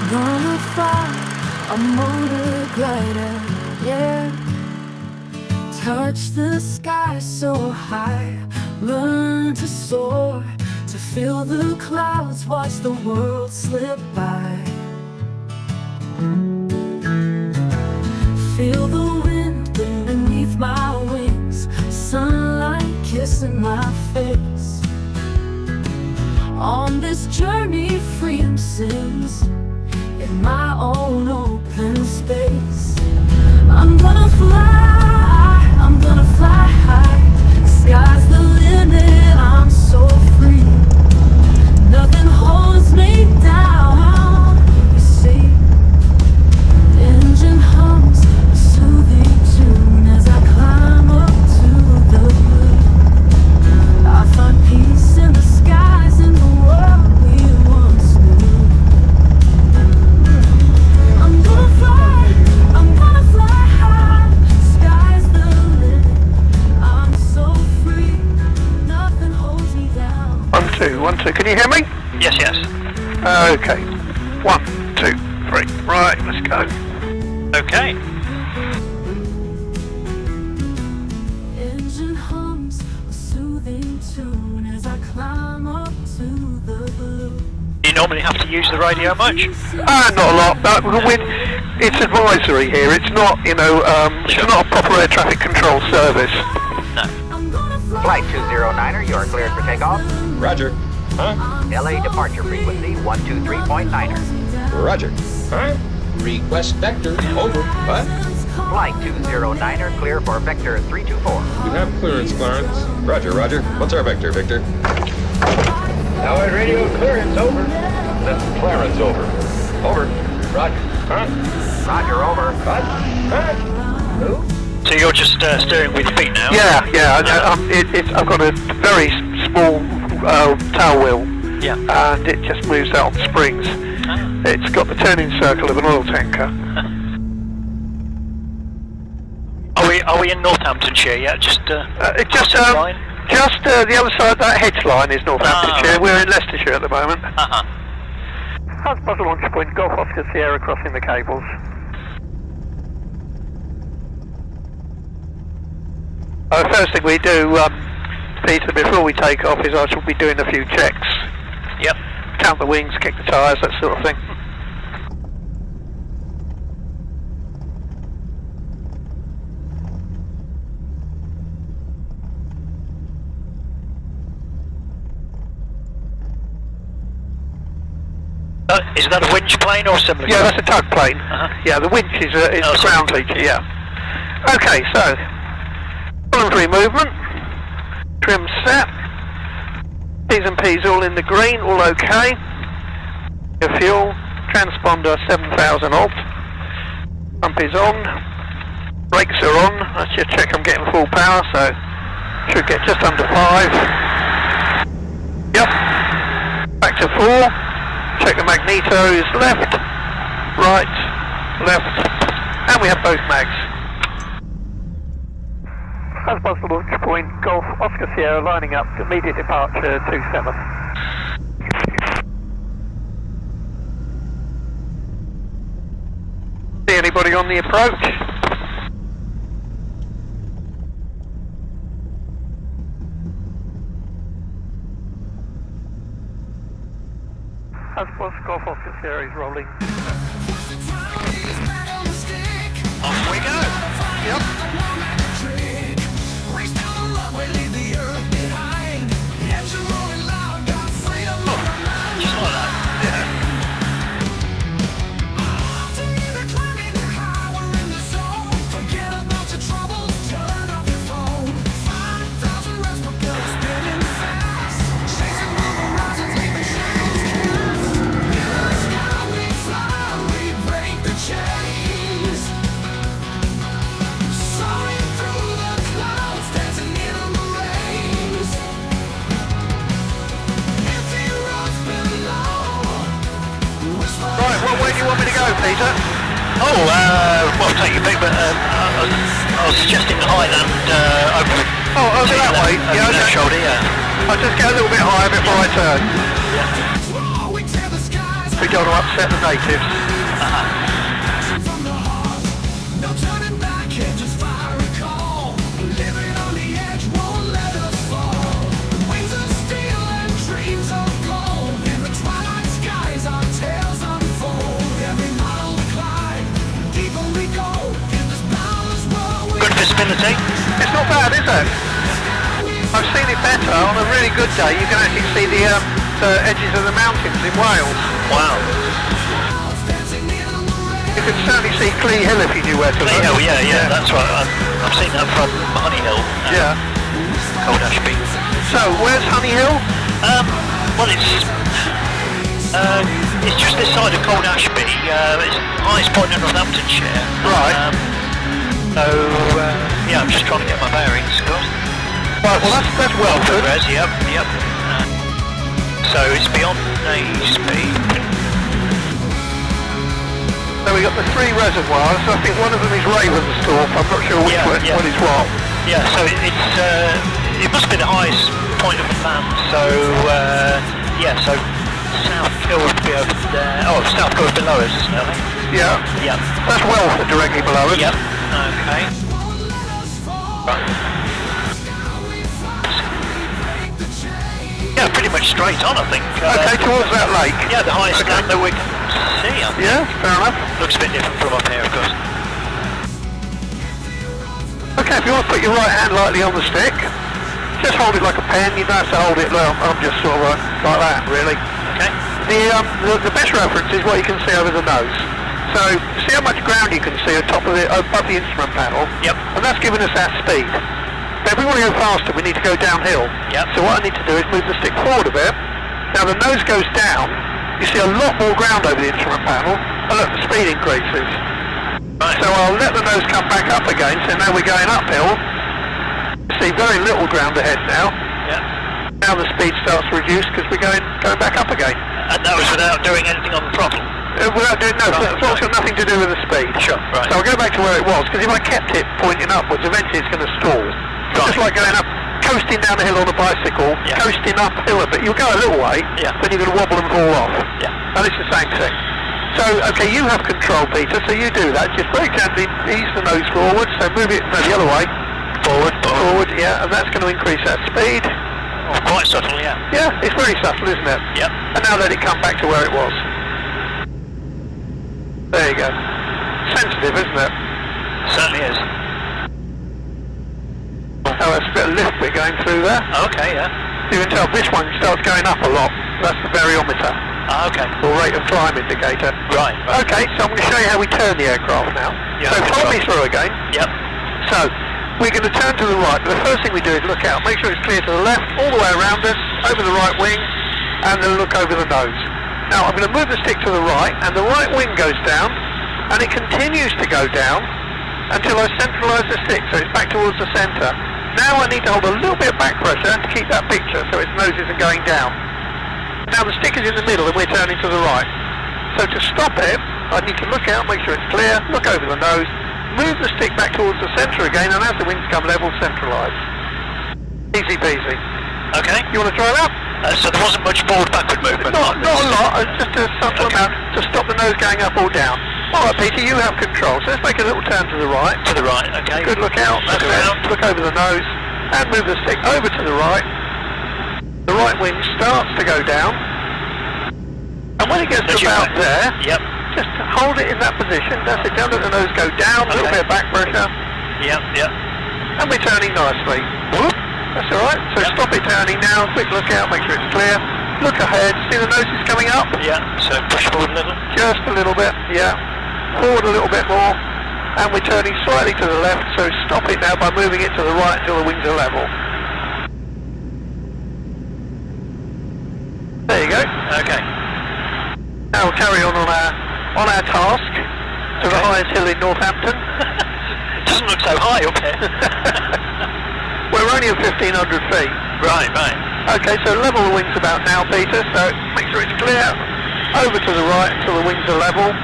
Gonna fly a motorglider, yeah. Touch the sky so high, learn to soar, to feel the clouds, watch the world slip by. Feel the wind beneath my wings, sunlight kissing my face. On this journey, freedom sings in my own open space. I'm gonna fly high, sky's the limit, I'm so free. Nothing holds me down, you see. The engine hums a soothing tune as I climb up to the blue. I find peace in the skies, in the world we once knew. I'm gonna fly high, sky's the limit, I'm so free, nothing holds me down. 1, 2, can you hear me? Yes, yes. Okay, 1, 2, 3, right, let's go. Okay. Engine hums a soothing tune as I climb up to the blue. Do you normally have to use the radio much? Not a lot, but it's advisory here, it's not, it's not a proper air traffic control service. No. Flight 209er, you are cleared for takeoff. Roger. Huh? LA departure frequency 123.9er. Roger. Huh? Request vector. Over. What? Flight 209er, clear for vector 324. You have clearance, Clarence. Roger, Roger. What's our vector, Victor? Now radio clearance, over. That's Clarence, over. Over. Roger. Huh? Roger, over. What? Huh? Who? So you're just steering with your feet now? Yeah. I've got a very small tail wheel. Yeah. And it just moves out on springs. It's got the turning circle of an oil tanker. Are we in Northamptonshire yet? Just the line? other side, that hedge line is Northamptonshire. We're in Leicestershire at the moment. How's Bosworth launch point, Golf Oscar Sierra crossing the cables. First thing we do, Peter, before we take off, is I shall be doing a few checks. Yep. Count the wings, kick the tyres, that sort of thing. Is that a winch plane or similar? Yeah, that's a tug plane. Yeah, the winch is the ground lead, yeah. Okay, so, voluntary movement, trim set, P's and P's all in the green, all okay. Your fuel, transponder 7000 odd, pump is on, brakes are on, let's just check I'm getting full power, so should get just under 5. Yep, back to 4. Check the magnetos, left, right, left, and we have both mags. As possible launch point, Golf Oscar Sierra lining up, immediate departure 27. See anybody on the approach? As Golf Oscar Sierra is rolling. Off we go. Yep. Just like that. Peter? Well, take your pick, but I was suggesting high and over. Oh, over that way? Yeah, okay. Shoulder, yeah. I'll just get a little bit higher before I turn. Yeah. We don't want to upset the natives. No turning back, can't just fire a call. Living on the edge won't let us fall. Wings of steel and dreams of gold. In the twilight skies, our tales unfold. Every mile we climb, deeper we go. In this boundless world, we Good visibility. It's not bad, is it? I've seen it better. On a really good day, you can actually see the edges of the mountains in Wales. Wow. You can certainly see Clee Hill if you knew where to look. Clee Hill, yeah, that's right. I've seen that from Honey Hill. Yeah. Cold Ashby. So, where's Honey Hill? Well, it's just this side of Cold Ashby. It's the highest point in Northamptonshire. Right. Yeah, I'm just trying to get my bearings, of course. Right, well that's Welford. Yep. So it's beyond Naseby. So we got the 3 reservoirs. I think one of them is Ravensthorpe. I'm not sure which one is what. Yeah, so it must be the highest point of the land. So so South Hill would be over there. Oh, South Hill below us, isn't it? Yeah. Yep. That's Welford directly below us. Yep. Okay. Right. Yeah, pretty much straight on, I think. Okay, towards that lake. Yeah, the highest land that we can see. Yeah, fair enough. Looks a bit different from up here, of course. Okay, if you want to put your right hand lightly on the stick, just hold it like a pen. You don't have to hold it I'm just sort of like that, really. Okay. The best reference is what you can see over the nose. So, see how much ground you can see on top of it, above the instrument panel? Yep. And that's giving us our speed. But if we want to go faster, we need to go downhill. Yep. So what I need to do is move the stick forward a bit. Now the nose goes down, you see a lot more ground over the instrument panel, and look, the speed increases. Right. So I'll let the nose come back up again, so now we're going uphill. You see very little ground ahead now. Yep. Now the speed starts to reduce because we're going back up again. And that was without doing anything on the throttle? Without doing, no, it's got nothing to do with the speed. Sure, right. So I'll go back to where it was, because if I kept it pointing upwards, eventually it's going to stall. It's just like going up, coasting down the hill on a bicycle, coasting uphill a bit. You'll go a little way, then you're going to wobble and fall off. Yeah. And it's the same thing. So, okay, you have control, Peter, so you do that. Just very gently ease the nose forward, so move it the other way. Forward, yeah, and that's going to increase that speed. Oh, quite subtle, yeah. Yeah, it's very subtle, isn't it? Yep. And now let it come back to where it was. There you go. Sensitive, isn't it? Certainly is. Oh, that's a bit of lift we're going through there. Okay, yeah. You can tell this one starts going up a lot. That's the variometer, Okay. or rate of climb indicator. Right. Okay, so I'm going to show you how we turn the aircraft now. Yeah, So follow me through again. Yep. So, we're going to turn to the right, but the first thing we do is look out. Make sure it's clear to the left, all the way around us, over the right wing, and then look over the nose. Now, I'm going to move the stick to the right, and the right wing goes down, and it continues to go down until I centralise the stick, so it's back towards the centre. Now I need to hold a little bit of back pressure to keep that picture so its nose isn't going down. Now the stick is in the middle and we're turning to the right. So to stop it, I need to look out, make sure it's clear, look over the nose, move the stick back towards the centre again, and as the wings come level, centralise. Easy peasy. Okay. You want to try that? So there wasn't much forward backward movement? Not a lot, just a subtle amount to stop the nose going up or down. Alright Peter, you have control, so let's make a little turn to the right. To the right, okay. Good look out, Look around. look over the nose, and move the stick over to the right. The right wing starts to go down, and when it gets to about there, just hold it in that position. That's it, don't let the nose go down, a little bit of back pressure. Yep. And we're turning nicely. Whoop. That's alright, so stop it turning now, quick look out, make sure it's clear. Look ahead, see the nose is coming up? Yeah, so push forward a little. Just a little bit, yeah. Forward a little bit more. And we're turning slightly to the left, so stop it now by moving it to the right until the wings are level. There you go. Okay. Now we'll carry on our task to the highest hill in Northampton. Doesn't look so high up here. We're only at 1,500 feet. Right. Okay, so level the wings about now, Peter, so make sure it's clear. Over to the right until the wings are level.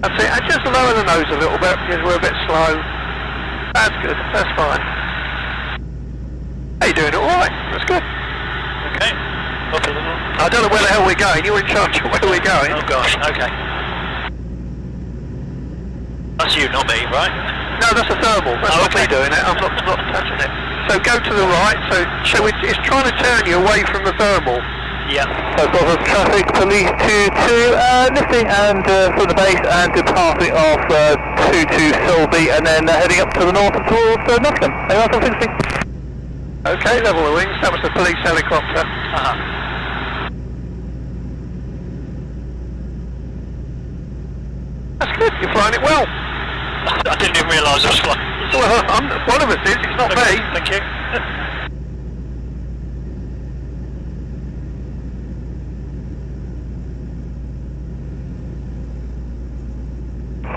That's it, and just lower the nose a little bit because we're a bit slow. That's good, that's fine. Hey, you're doing it alright, that's good. Okay. Up a little. I don't know where the hell we're going. You're in charge of where we're going. Oh gosh, okay. That's you, not me, right? No, that's a thermal. That's not me doing it. I'm not touching it. So go to the right. So it's trying to turn you away from the thermal. Yeah. So Bosworth traffic, police 22, lifting and from the base and departing off 22 Solby and then heading up to the north towards Nottingham. Anyone else 60? Okay, level the wings. That was the police helicopter. That's good. You're flying it well. I didn't even realise I was flying. Well, one of us is. It's not me. Thank you.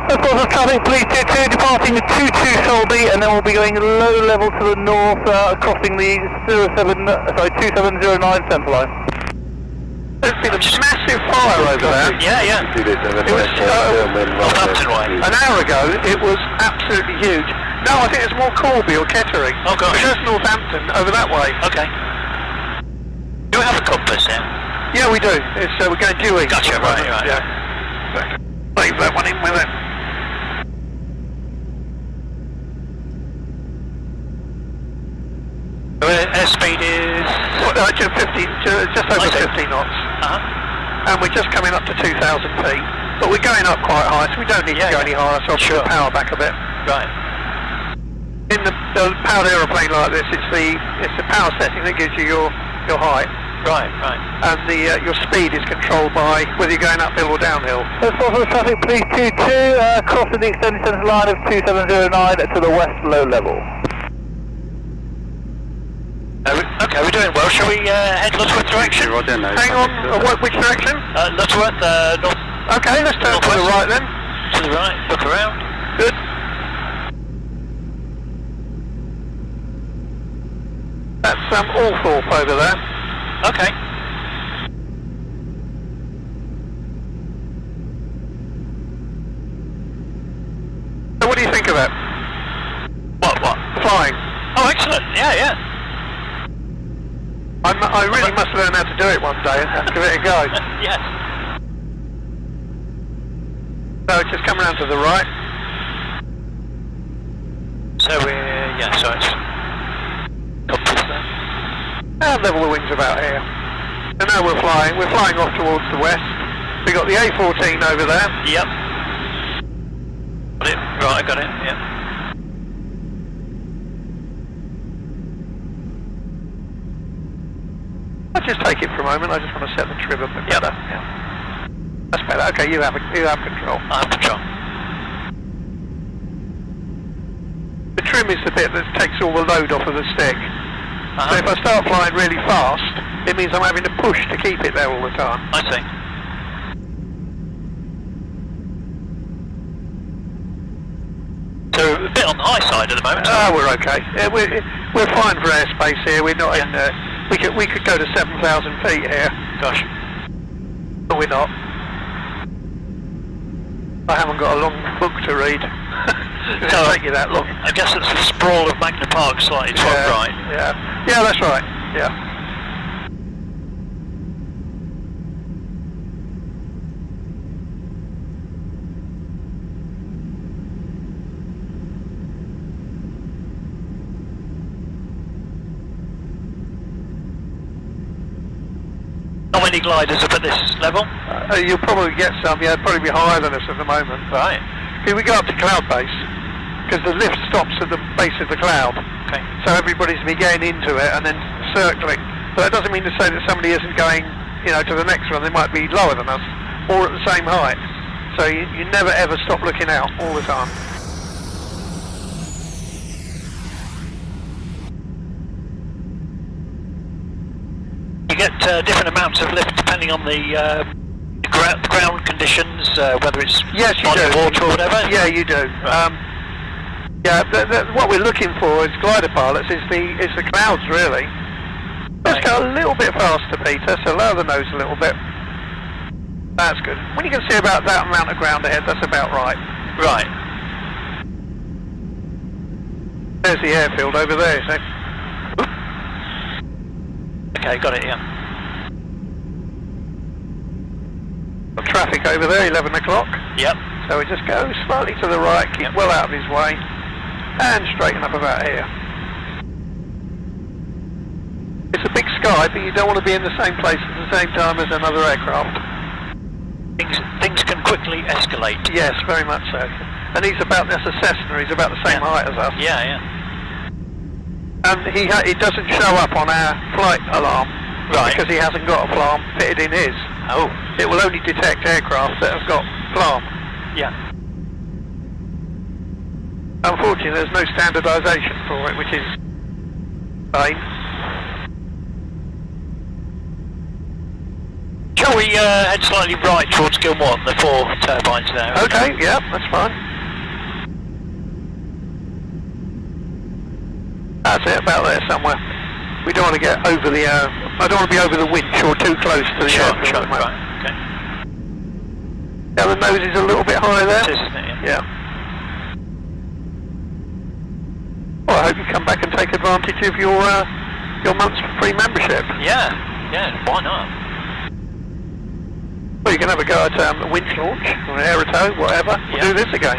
Bosworth traffic, police 22, departing 22 Solby and then we'll be going low level to the north, crossing the 2709 centre line. There's been a massive fire over there. Yeah. It was Northampton way. an hour ago. It was absolutely huge. No, I think it's more Corby or Kettering. Oh gosh. Just Northampton over that way. Okay. Do we have a compass then? Yeah, we do. We're going due east. Gotcha, right. Yeah. Leave that one in with it. Airspeed is... Just over 50 knots. And we're just coming up to 2,000 feet. But we're going up quite high, so we don't need to go any higher, so I'll put the power back a bit. Right. In the powered aeroplane like this, it's the power setting that gives you your height. Right. And your speed is controlled by whether you're going uphill or downhill. Bosworth traffic, police 22, crossing the extended centre line of 2709 to the west low level. Okay, we're doing well. Shall we head Lutterworth direction? Hang on, which direction? Lutterworth, north. Okay, let's turn to the right then. To the right, look around. Good. That's Althorpe over there. Okay. So what do you think of it? What? Flying. Oh, excellent. Yeah. I really must learn how to do it one day and give it a go. Yes. So just come around to the right. So it's compass there. And level the wings about here. So now we're flying off towards the west. We got the A14 over there. Yep. Got it. Right, I got it. Yep. I'll just take it for a moment. I just want to set the trim a bit better. Yeah. That's better. Okay, you have control. I have control. The trim is the bit that takes all the load off of the stick. So if I start flying really fast, it means I'm having to push to keep it there all the time. I see. So a bit on the high side at the moment. We're okay. Yeah, we're fine for airspace here. We're not in. We could go to 7,000 feet here. Gosh. But we're not. I haven't got a long book to read. It'll take you that long. I guess it's the sprawl of Magna Park slightly to our right. Yeah, that's right. Yeah. Not many gliders up at this level? You'll probably get some. Yeah, probably be higher than us at the moment. Right. Here we go up to cloud base because the lift stops at the base of the cloud. Okay. So everybody's be getting into it and then circling. But that doesn't mean to say that somebody isn't going, to the next one. They might be lower than us or at the same height. So you never ever stop looking out all the time. You get different amounts of lift depending on the ground conditions, whether it's body of water or whatever. Yeah, you do. What we're looking for as glider pilots is the clouds really. Let's go a little bit faster, Peter. So lower the nose a little bit. That's good. When you can see about that amount of ground ahead, that's about right. Right. There's the airfield over there. So. Okay, got it. Yeah. got traffic over there, 11 o'clock. Yep. So we just go slightly to the right, keep well out of his way, and straighten up about here. It's a big sky, but you don't want to be in the same place at the same time as another aircraft. Things can quickly escalate. Yes, very much so. And he's about, that's a Cessna, he's about the same height as us. Yeah, yeah. And he doesn't show up on our flight alarm, right? Because he hasn't got a FLARM fitted in his. Oh. It will only detect aircraft that have got FLARM. Yeah. Unfortunately, there's no standardisation for it, which is fine. Shall we head slightly right towards Gilmore, the 4 turbines there? Okay, yeah, that's fine. That's it, about there somewhere. We don't want to get over the, I don't want to be over the winch or too close to the airfield. Sure, right, okay. Yeah, the nose is a little bit high there. It is, isn't it? Yeah. Well, I hope you come back and take advantage of your month's free membership. Yeah, why not? Well, you can have a go at a winch launch or an aerotow, whatever. We'll do this again.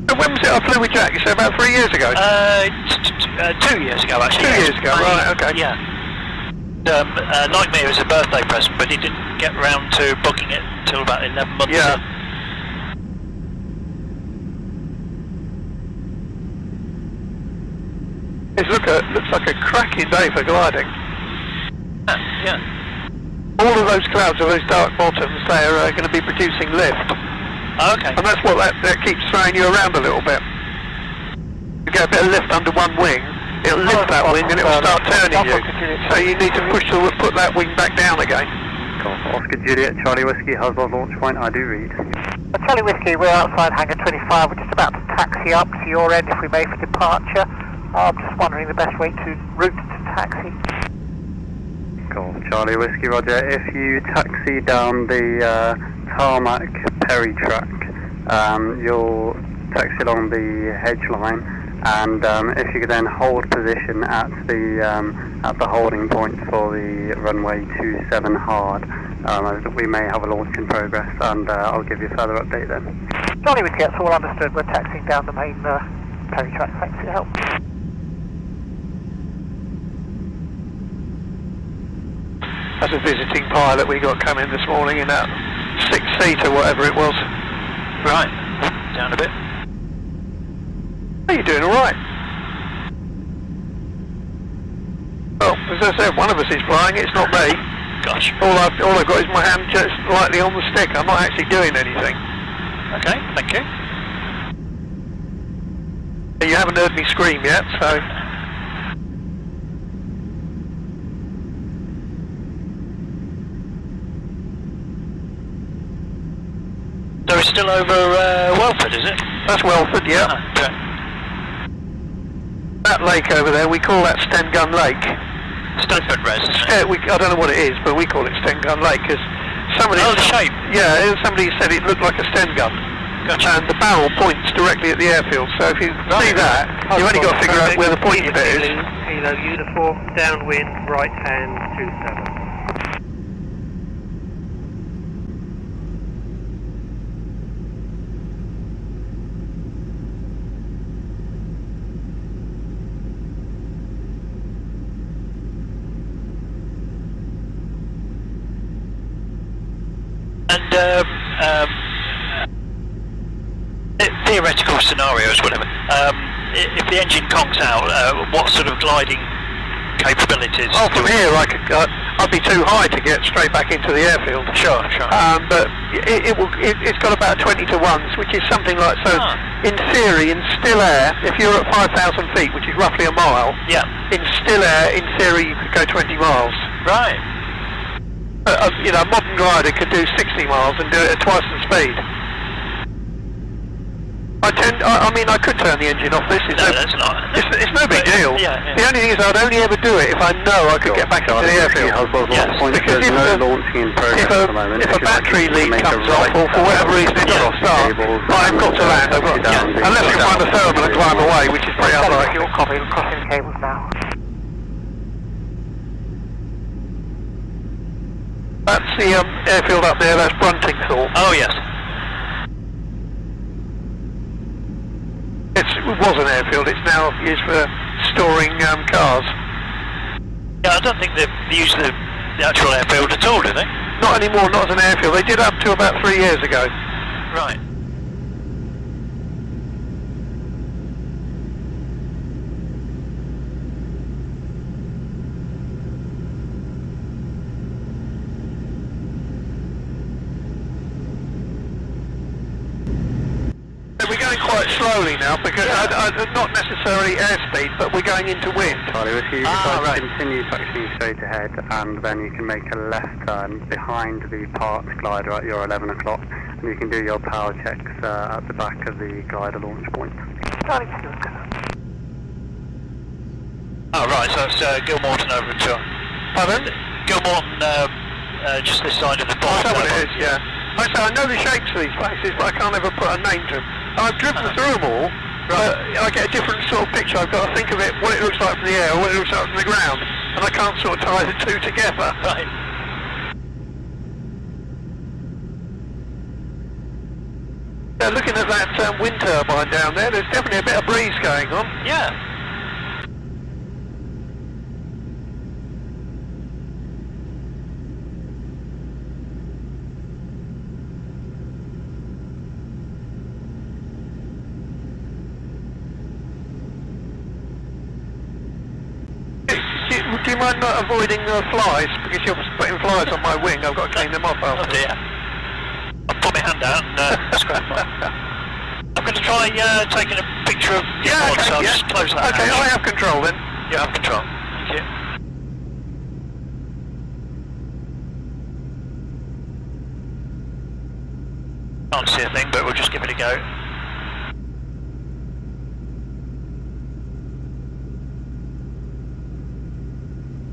And when was it I flew with Jack? You said about 3 years ago? 2 years ago, actually. 2 years ago, right, okay. Yeah. Like me, it was a birthday present, but he didn't get round to booking it until about 11 months Yeah. in. It looks like a cracking day for gliding. Yeah. All of those clouds of those dark bottoms, they are going to be producing lift. Oh, okay. And that's what that keeps throwing you around a little bit. You get a bit of lift under one wing, it'll lift that wing and it'll start turning you. So you need to put that wing back down again. Oscar Juliet, Charlie Whiskey, Husbands launch point, I do read. Charlie Whiskey, we're outside hangar 25, we're just about to taxi up to your end if we may for departure. I'm just wondering the best route to taxi. Cool. Charlie Whiskey, Roger. If you taxi down the tarmac Perry track, you'll taxi along the hedge line, and if you could then hold position at the holding point for the runway 27 hard, we may have a launch in progress, and I'll give you a further update then. Charlie Whiskey, that's all understood. We're taxiing down the main Perry track. Thanks for your help. As a visiting pilot we got coming this morning in that 6-seater, whatever it was. Right. Down a bit. Are you doing alright? Well, as I said, one of us is flying, it's not me. Gosh. All I've got is my hand just lightly on the stick. I'm not actually doing anything. Okay, thank you. You haven't heard me scream yet, so... So it's still over Welford, is it? That's Welford, yeah. Okay. That lake over there, we call that Stengun Lake. Stanford Res, isn't it? Yeah, I don't know what it is, but we call it Stengun Lake because somebody... Oh, the shape. Yeah, somebody said it looked like a Sten gun. Gotcha. And the barrel points directly at the airfield, so if you see that, you've only got to figure out where the pointy bit is. Kilo uniform, downwind, right hand, 27. Theoretical scenarios, whatever. If the engine conks out, what sort of gliding capabilities? Oh, from here I'd be too high to get straight back into the airfield. Sure. But it's got about 20 to 1s, which is something like so. In theory, in still air, if you're at 5,000 feet, which is roughly a mile, in still air, in theory, you could go 20 miles. Right. A modern glider could do 60 miles and do it at twice the speed. I mean, I could turn the engine off. This is that's not. It's no big deal. Yeah. The only thing is I'd only ever do it if I know I could get back into the airfield. Because there's no launching in progress at the moment. If a battery leak comes off, or for whatever reason it doesn't start, I've got to land. Unless you find a thermal and climb away, which is pretty unlikely. Your copy, we're crossing the cables now. That's the airfield up there. That's Bruntingthorpe. Oh yes. It was an airfield. It's now used for storing cars. Yeah, I don't think they use the actual airfield at all, do they? Not anymore. Not as an airfield. They did up to about 3 years ago. Right. We're going quite slowly now because not necessarily airspeed, but we're going into wind. Charlie, if you decide to continue taxiing straight ahead, and then you can make a left turn behind the parked glider at your 11 o'clock, and you can do your power checks at the back of the glider launch point. Oh right, so it's Gilmorton over at John. Pardon? Gilmorton, just this side of the Oh, box. is that what it is? Yeah. I know the shapes of these places, but I can't ever put a name to them. I've driven through them all, but I get a different sort of picture. I've got to think of it, what it looks like from the air, or what it looks like from the ground, and I can't sort of tie the two together. Right. Looking at that wind turbine down there, there's definitely a bit of breeze going on. Yeah. Do you mind not avoiding flies? Because you're putting flies on my wing, I've got to clean them off after. Oh dear. I'll put my hand out and scrap them. I'm going to try taking a picture of the board, so I'll just close that Okay, hatch. I have control then. You have control. Thank you. Can't see a thing, but we'll just give it a go.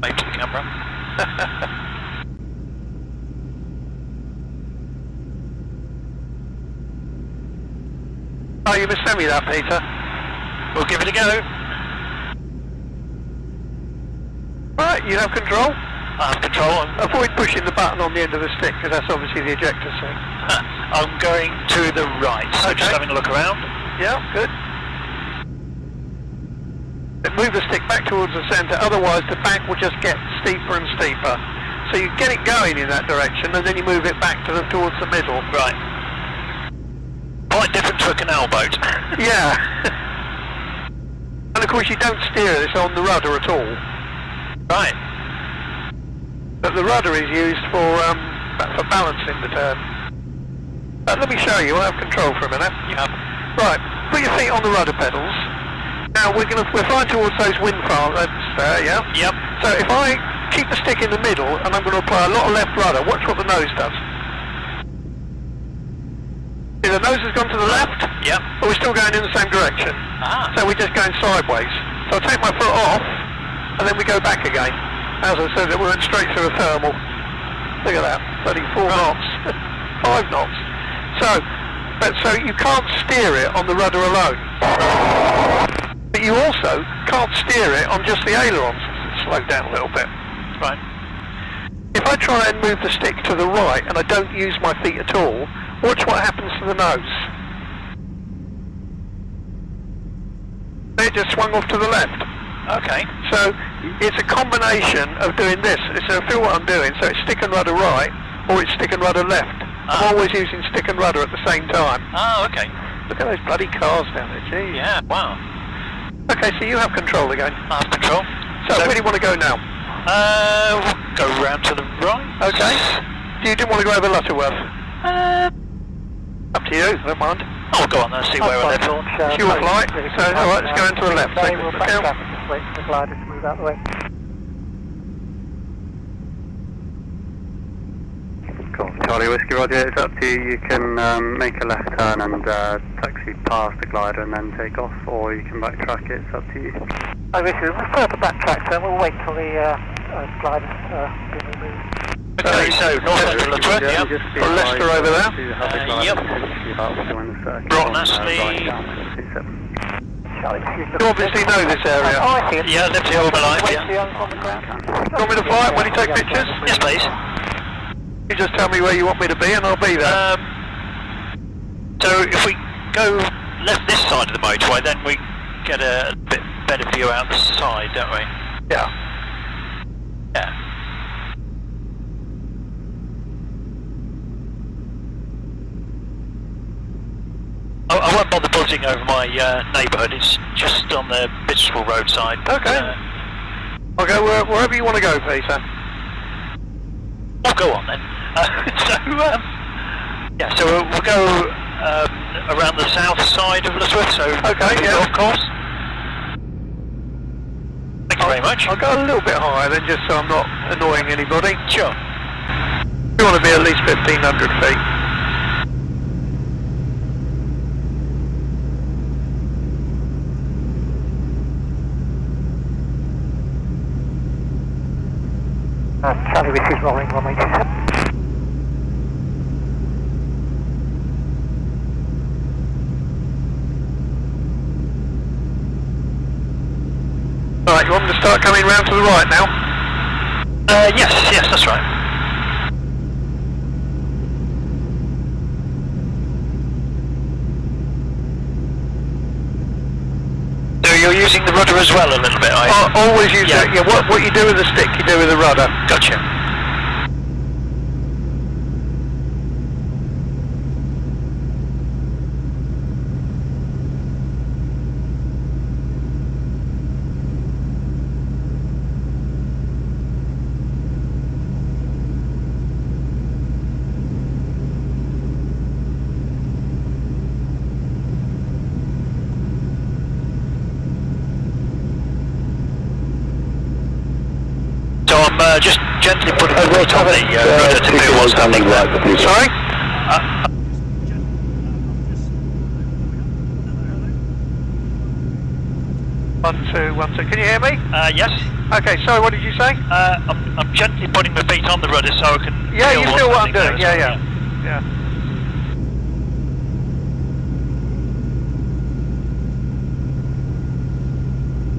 Wave to the camera. Oh, you must send me that, Peter. We'll give it a go. Right, you have control. I have control. Avoid pushing the button on the end of the stick, because that's obviously the ejector seat. I'm going to the right, so just having a look around. Yeah, good. Move the stick back towards the centre, otherwise the bank will just get steeper and steeper. So you get it going in that direction, and then you move it back towards the middle. Right. Quite different to a canal boat. Yeah. And of course you don't steer this on the rudder at all. Right. But the rudder is used for balancing the turn. Let me show you, I have control for a minute. Yeah. Right, put your feet on the rudder pedals. Now we're flying towards those wind farms there, yeah? Yep. So if I keep the stick in the middle and I'm going to apply a lot of left rudder, watch what the nose does. See, the nose has gone to the left, Yep. but we're still going in the same direction. Ah. So we're just going sideways. So I'll take my foot off, and then we go back again. As I said, we went straight through a thermal. Look at that, 34 knots, 5 knots. So you can't steer it on the rudder alone. But you also can't steer it on just the ailerons. Slow down a little bit. Right. If I try and move the stick to the right and I don't use my feet at all, watch what happens to the nose. It just swung off to the left. Okay. So it's a combination of doing this. So feel what I'm doing. So it's stick and rudder right, or it's stick and rudder left. I'm always using stick and rudder at the same time. Oh, okay. Look at those bloody cars down there, gee. Yeah, wow. Okay, so you have control again. I have control. So where do you want to go now? We'll go round to the right. Okay. You didn't want to go over Lutterworth? Up to you, don't mind. I'll go on there and see where I live. It's your flight, so alright, let's go into the left. We'll backtrack and just wait for the glider to move out the way. Cool. Charlie Whiskey Roger, it's up to you. You can make a left turn and taxi past the glider and then take off, or you can backtrack it, it's up to you. Oh, this is further backtrack, so we'll wait till the glider's been removed. Okay, so north of Lutworth, yep. Got Leicester over there. Yep. Broughton Astley. You obviously know this area. Oh, I see it. Yeah, that's the old line, yeah. Do you want me to fly it when you take pictures? Yes, please. You just tell me where you want me to be and I'll be there. So if we go left this side of the motorway, then we get a bit better view out the side, don't we? Yeah. Yeah. I won't bother buzzing over my neighbourhood, it's just on the Bichtswell roadside. Okay. I'll go wherever you want to go, Peter. I'll go on then. So we'll go around the south side of Lutworth, so okay, yeah, of course. Thank you very much. I'll go a little bit higher then, just so I'm not annoying anybody. Sure. You want to be at least 1,500 feet. Charlie Whiskey's rolling, runway 27. Alright, you want me to start coming round to the right now? Yes, that's right. So you're using the rudder as well a little bit, are you? Always use that. Yeah, what you do with the stick, you do with the rudder. Gotcha. Just gently putting the weight on the rudder to do what's happening there. Sorry? One, two. Can you hear me? Yes. Okay, sorry, what did you say? I'm gently putting my feet on the rudder so I can Yeah, feel you what's feel what I'm happening doing. there as Yeah.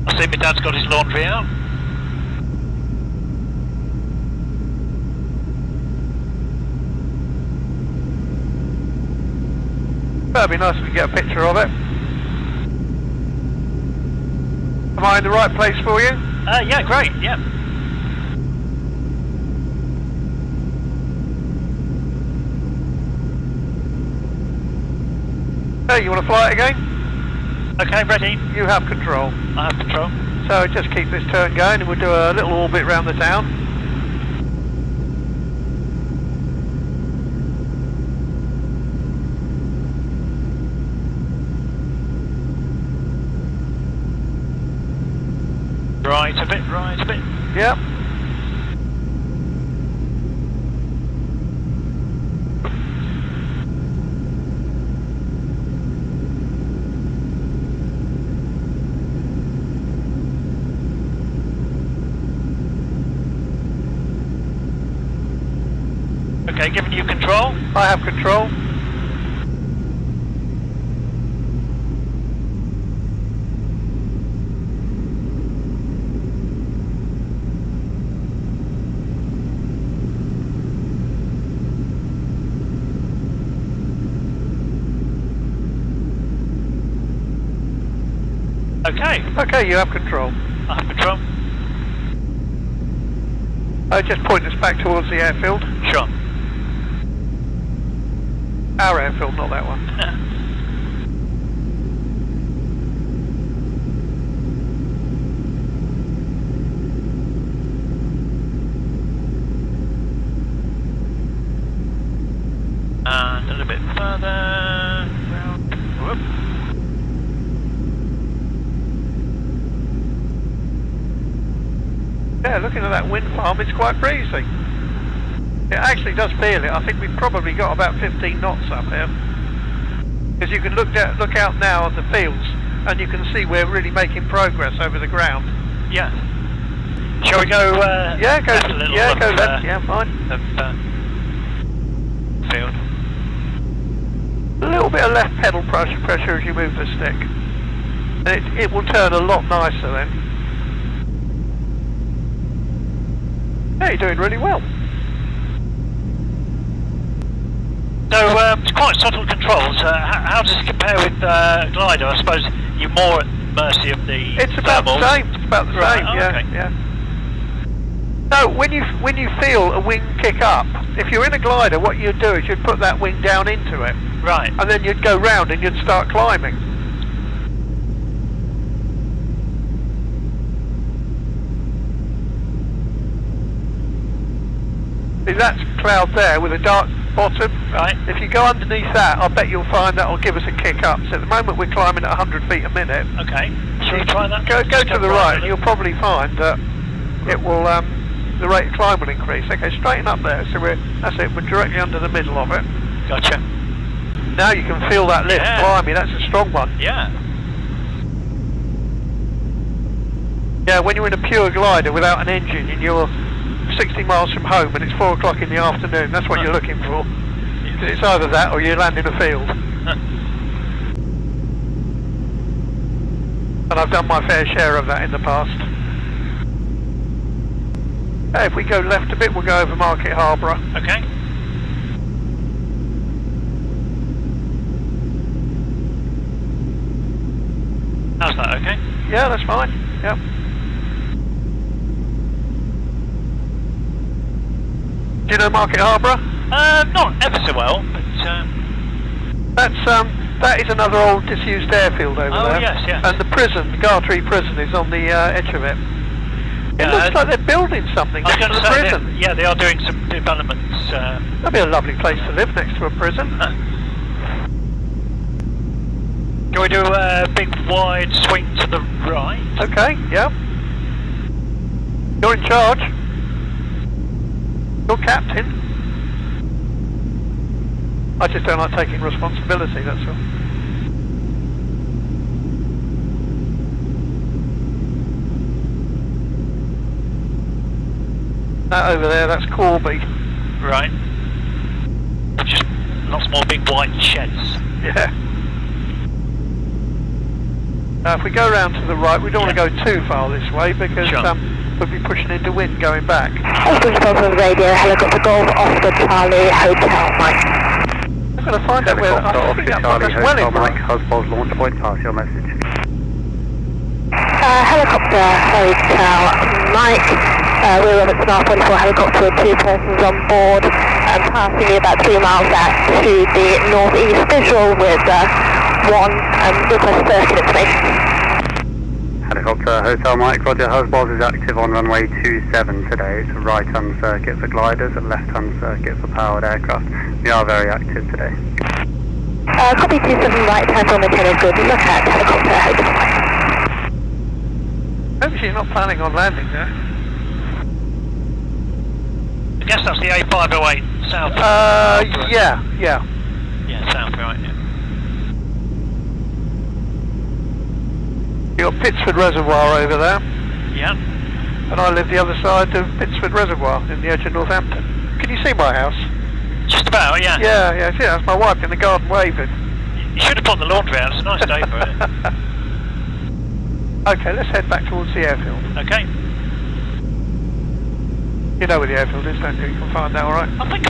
well, I see my dad's got his laundry out. That'd be nice if we could get a picture of it. Am I in the right place for you? Yeah, great, yeah. Hey, you want to fly it again? Okay, ready. You have control. I have control. So just keep this turn going and we'll do a little orbit around the town. Right a bit. Yep. Okay, giving you control. I have control. Okay, you have control. I have control. Just point us back towards the airfield. Sure. Our airfield, not that one. And a little bit further. Round. Whoop. Yeah, looking at that wind farm, it's quite breezy. It actually does feel it. I think we've probably got about 15 knots up here. Because you can look out now at the fields, and you can see we're really making progress over the ground. Yeah. Shall we go? Yeah, go. Left a little Yeah, of, go left. Yeah, fine. Of field. A little bit of left pedal pressure as you move the stick. And it will turn a lot nicer then. Yeah, you're doing really well. So it's quite subtle controls. How does it compare with glider? I suppose you're more at mercy of the It's about thermals. the same. It's about the Right, same. oh, Yeah, okay. yeah. So when you feel a wing kick up, if you're in a glider, what you'd do is you'd put that wing down into it, Right. and then you'd go round and you'd start climbing. See, that's cloud there with a dark bottom. Right. If you go underneath that, I bet you'll find that'll give us a kick up. So at the moment we're climbing at 100 feet a minute. Okay. Shall we try that? Go Just to the right, a and little. you'll probably find that it will. The rate of climb will increase. Okay, straighten up there. So that's it. We're directly under the middle of it. Gotcha. Now you can feel that lift. Yeah. Blimey, that's a strong one. Yeah. Yeah, when you're in a pure glider without an engine and you're 60 miles from home and it's 4 o'clock in the afternoon, that's what you're looking for. It's either that or you land in a field. And I've done my fair share of that in the past. If we go left a bit, we'll go over Market Harborough. Okay. How's that? Okay. Yeah, that's fine. Yep. Do you know Market Harborough? Not ever so well, but That is another old disused airfield over Oh, there. yes, yes. And the prison, Gartree Prison, is on the edge of it. It looks like they're building something I was next going to to the say, prison. yeah, they are doing some developments. That'd be a lovely place to live next to a prison. Can we do a big wide swing to the right? Okay, yeah. You're in charge. You're captain. I just don't like taking responsibility, that's all. That over there, that's Corby. Right. Just lots more big white sheds. Yeah. Now if we go round to the right, we don't want to go too far this way because Sure. we'll be pushing into wind going back. Husbands Bosworth radio, helicopter Golf, Oscar Charlie, Hotel Mike. I'm going to find out where Helicopter I think Oscar that Charlie, that's well Hotel in Mike, Husband's launch point, pass your message. Helicopter Hotel Mike. We're Robertson R44 helicopter with 2 persons on board and passing you about 3 miles out to the northeast visual with 1 request circuit information. Helicopter Hotel Mike, Roger. Husband is active on runway 27 today. It's a right-hand circuit for gliders and left-hand circuit for powered aircraft. We are very active today. Copy 27 right hand on the 10 is good. Look at helicopter Hotel Mike. Hope she's not planning on landing there. I guess that's the A508 south. Yeah. Yeah, south, right, yeah. You've got Pittsford Reservoir over there, Yeah. and I live the other side of Pittsford Reservoir in the edge of Northampton. Can you see my house? Just about, yeah. Yeah, see, that's my wife in the garden waving. You should have put the laundry out. It's a nice day for it. Okay, let's head back towards the airfield. Okay. You know where the airfield is, don't you? You can find that, alright? I think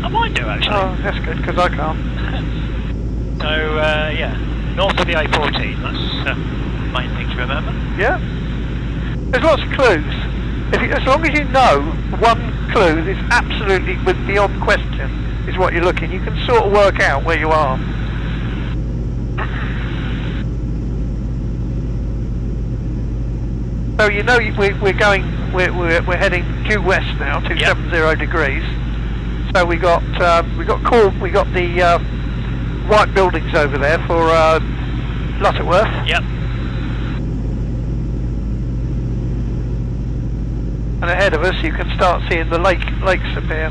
I might do, actually. Oh, that's good, because I can't. So, yeah, north of the A14. That's the main thing to remember. Yeah. There's lots of clues. As long as you know one clue is absolutely, with beyond question, is what you're looking, you can sort of work out where you are. So you know we're heading due west now, 270 degrees. So we got the white buildings over there for Lutterworth. Yep. And ahead of us you can start seeing the lakes appear.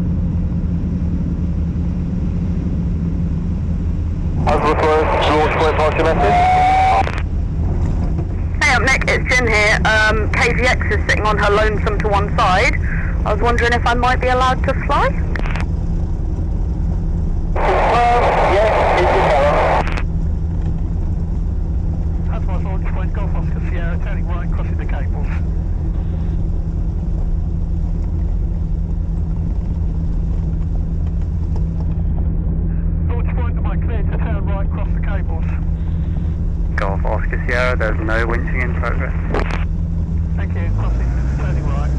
Bosworth, launch point, pass your message. Hey up Nick, it's Jen here. KVX is sitting on her lonesome to one side. I was wondering if I might be allowed to fly? Yes, it's your power. Husbands launch point, Golf Oscar Sierra, turning right, crossing the cables. Launch point, am I cleared to turn right, cross the cables? Golf Oscar Sierra, there's no winching in progress. Thank you, crossing, turning right.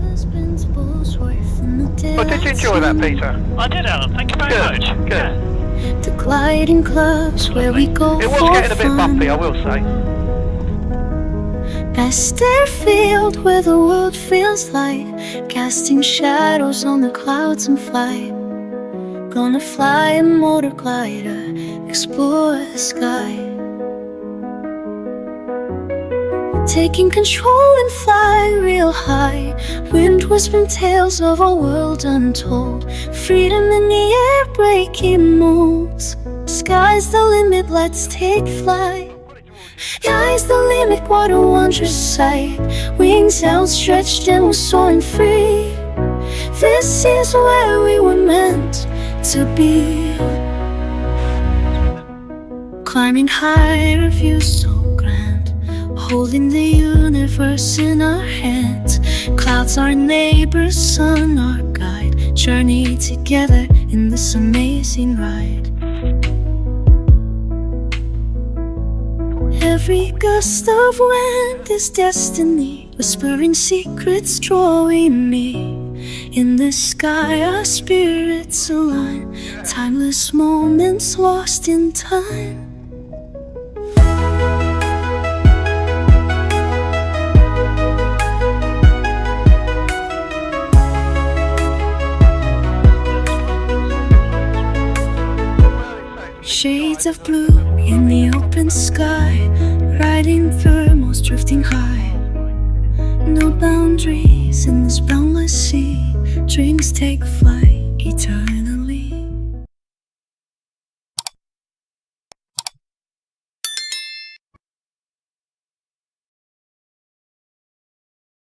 Husbands Bosworth in the Oh, did you enjoy that, Peter? I did, Alan. Thank you very much. Good. The gliding clubs where we go It was for getting a bit fun. bumpy, I will say. Past airfield where the world feels light, casting shadows on the clouds in flight. Gonna fly a motorglider, explore the sky. Taking control and fly real high. Wind whispering tales of a world untold. Freedom in the air breaking molds. Sky's the limit, let's take flight. Sky's the limit, what a wondrous sight. Wings outstretched and we're soaring free. This is where we were meant to be. Climbing higher, view so grand, holding the universe in our hands. Clouds our neighbors, sun our guide. Journey together in this amazing ride. Every gust of wind is destiny, whispering secrets, drawing me. In the sky our spirits align, timeless moments lost in time. Shades of blue in the open sky, riding thermals drifting high. No boundaries in this boundless sea, dreams take flight eternally.